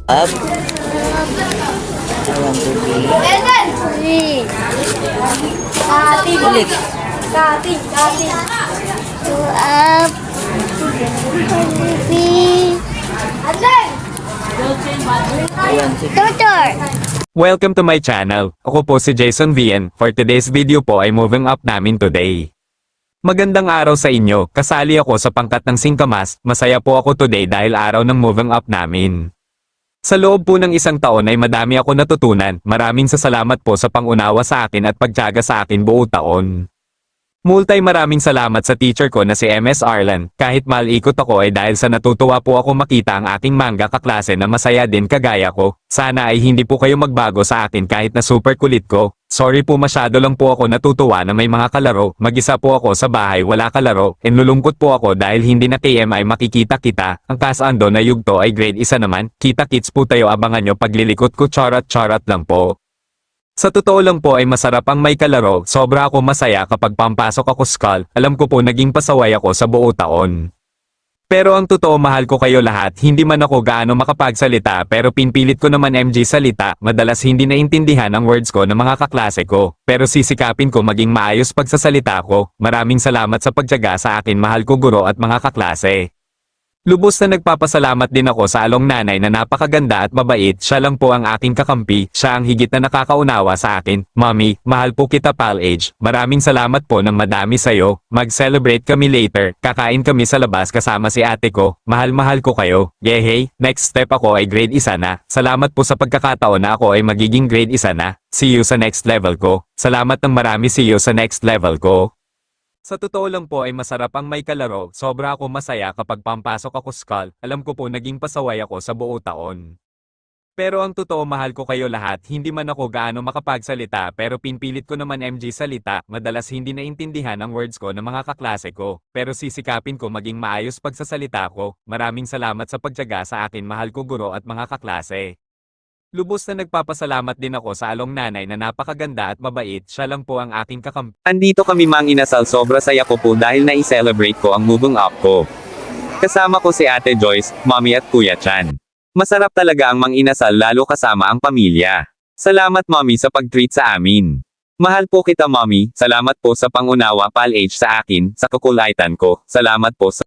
Up. I want to be. Ulit. Up. I want to be. Tutor. Welcome to my channel. Ako po si Jason Vian. For today's video po ay moving up namin today. Magandang araw sa inyo. Kasali ako sa pangkat ng Singkamas. Masaya po ako today dahil araw ng moving up namin. Sa loob po ng isang taon ay madami ako natutunan. Maraming salamat po sa pangunawa sa akin at pagtiyaga sa akin buong taon. Maraming salamat sa teacher ko na si MS Arlan. Kahit malikot ako ay dahil sa natutuwa po ako makita ang aking manga kaklase na masaya din kagaya ko. Sana ay hindi po kayo magbago sa akin kahit na super kulit ko. Sorry po, masyado lang po ako natutuwa na may mga kalaro. Mag-isa po ako sa bahay, wala kalaro. Nalulungkot po ako dahil hindi na KM ay makikita kita. Ang kasando na yugto ay grade 1 naman. Kita-kits po tayo, abangan nyo paglilikot ko, charot-charot lang po. Sa totoo lang po ay masarap ang may kalaro. Sobra ako masaya kapag pampasok ako school. Alam ko po naging pasaway ako sa buo taon. Pero ang totoo, mahal ko kayo lahat. Hindi man ako gaano makapagsalita pero pinpilit ko naman MG salita. Madalas hindi naintindihan ang words ko ng mga kaklase ko. Pero sisikapin ko maging maayos pagsasalita ko. Maraming salamat sa pagtiyaga sa akin, mahal ko guro at mga kaklase. Lubos na nagpapasalamat din ako sa along nanay na napakaganda at mabait. Siya lang po ang aking kakampi. Siya ang higit na nakakaunawa sa akin. Mommy, mahal po kita pal age. Maraming salamat po ng madami sa'yo. Mag-celebrate kami later. Kakain kami sa labas kasama si ate ko. Mahal-mahal ko kayo. Yehey, next step ako ay grade 1 na. Salamat po sa pagkakataon na ako ay magiging grade 1 na. See you sa next level ko. Salamat ng marami, see you sa next level ko. Sa totoo lang po ay masarap ang may kalaro. Sobra ako masaya kapag pampasok ako school. Alam ko po naging pasaway ako sa buo taon. Pero ang totoo, mahal ko kayo lahat. Hindi man ako gaano makapagsalita pero pinpilit ko naman MG salita. Madalas hindi naintindihan ang words ko ng mga kaklase ko. Pero sisikapin ko maging maayos pagsasalita ko. Maraming salamat sa pagtiyaga sa akin, mahal ko guro at mga kaklase. Lubos na nagpapasalamat din ako sa along nanay na napakaganda at mabait. Siya lang po ang aking kakampi. Andito kami mang inasal, sobra saya ko po dahil na-celebrate ko ang moving up ko. Kasama ko si Ate Joyce, Mommy at Kuya Chan. Masarap talaga ang mang inasal lalo kasama ang pamilya. Salamat Mommy sa pag-treat sa amin. Mahal po kita Mommy, salamat po sa pangunawa pal age sa akin, sa kukulaitan ko. Salamat po sa